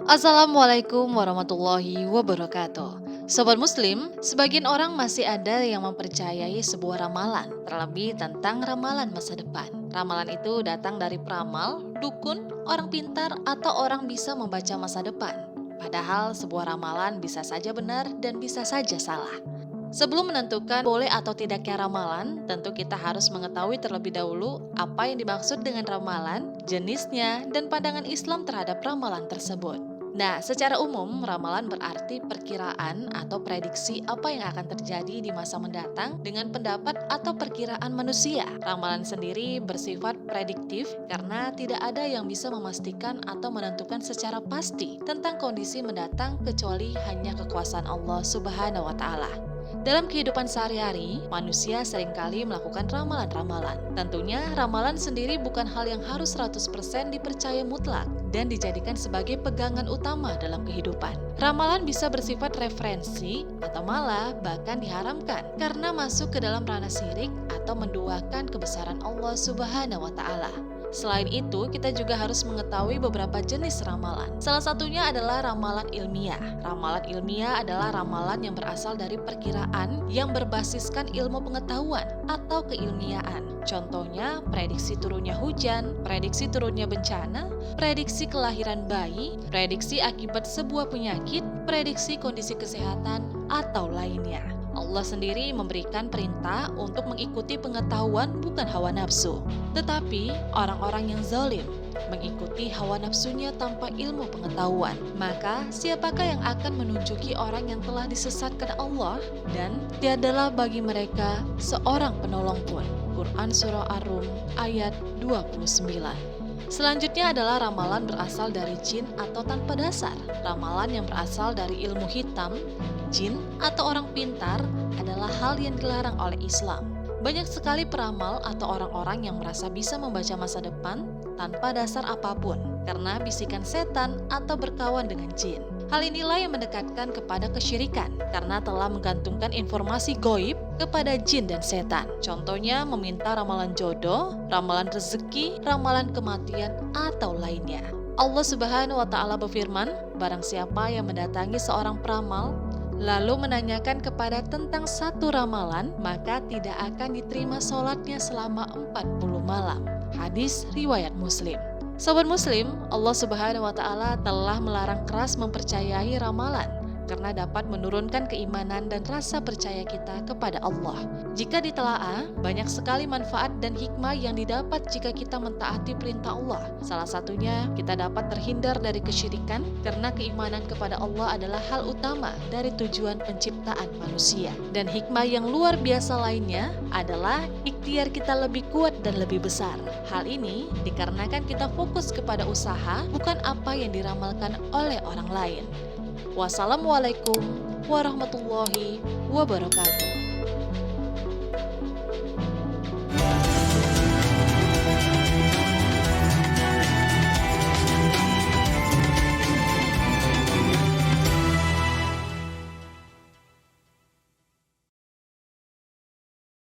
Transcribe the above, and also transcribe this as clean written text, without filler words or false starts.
Assalamualaikum warahmatullahi wabarakatuh. Sobat Muslim, sebagian orang masih ada yang mempercayai sebuah ramalan, terlebih tentang ramalan masa depan. Ramalan itu datang dari peramal, dukun, orang pintar, atau orang bisa membaca masa depan. Padahal sebuah ramalan bisa saja benar dan bisa saja salah. Sebelum menentukan boleh atau tidaknya ramalan, tentu kita harus mengetahui terlebih dahulu apa yang dimaksud dengan ramalan, jenisnya, dan pandangan Islam terhadap ramalan tersebut. Nah, secara umum, ramalan berarti perkiraan atau prediksi apa yang akan terjadi di masa mendatang dengan pendapat atau perkiraan manusia. Ramalan sendiri bersifat prediktif karena tidak ada yang bisa memastikan atau menentukan secara pasti tentang kondisi mendatang kecuali hanya kekuasaan Allah Subhanahu wa Ta'ala. Dalam kehidupan sehari-hari, manusia seringkali melakukan ramalan-ramalan. Tentunya, ramalan sendiri bukan hal yang harus 100% dipercaya mutlak dan dijadikan sebagai pegangan utama dalam kehidupan. Ramalan bisa bersifat referensi atau malah bahkan diharamkan karena masuk ke dalam ranah syirik atau menduakan kebesaran Allah Subhanahu wa Ta'ala. Selain itu, kita juga harus mengetahui beberapa jenis ramalan. Salah satunya adalah ramalan ilmiah. Ramalan ilmiah adalah ramalan yang berasal dari perkiraan yang berbasiskan ilmu pengetahuan atau keilmiaan. Contohnya, prediksi turunnya hujan, prediksi turunnya bencana, prediksi kelahiran bayi, prediksi akibat sebuah penyakit, prediksi kondisi kesehatan, atau lainnya. Allah sendiri memberikan perintah untuk mengikuti pengetahuan bukan hawa nafsu. Tetapi orang-orang yang zalim mengikuti hawa nafsunya tanpa ilmu pengetahuan. Maka siapakah yang akan menunjuki orang yang telah disesatkan Allah dan tiadalah bagi mereka seorang penolong pun. Quran Surah Ar-Rum ayat 29. Selanjutnya adalah ramalan berasal dari jin atau tanpa dasar. Ramalan yang berasal dari ilmu hitam, jin, atau orang pintar adalah hal yang dilarang oleh Islam. Banyak sekali peramal atau orang-orang yang merasa bisa membaca masa depan tanpa dasar apapun karena bisikan setan atau berkawan dengan jin. Hal inilah yang mendekatkan kepada kesyirikan karena telah menggantungkan informasi goib kepada jin dan setan. Contohnya meminta ramalan jodoh, ramalan rezeki, ramalan kematian, atau lainnya. Allah Subhanahu wa Ta'ala berfirman, barang siapa yang mendatangi seorang peramal lalu menanyakan kepada tentang satu ramalan, maka tidak akan diterima sholatnya selama 40 malam. Hadis riwayat Muslim. Sobat Muslim, Allah Subhanahu wa Ta'ala telah melarang keras mempercayai ramalan karena dapat menurunkan keimanan dan rasa percaya kita kepada Allah. Jika ditelaah, banyak sekali manfaat dan hikmah yang didapat jika kita mentaati perintah Allah. Salah satunya, kita dapat terhindar dari kesyirikan karena keimanan kepada Allah adalah hal utama dari tujuan penciptaan manusia. Dan hikmah yang luar biasa lainnya adalah ikhtiar kita lebih kuat dan lebih besar. Hal ini dikarenakan kita fokus kepada usaha, bukan apa yang diramalkan oleh orang lain. Wassalamualaikum warahmatullahi wabarakatuh.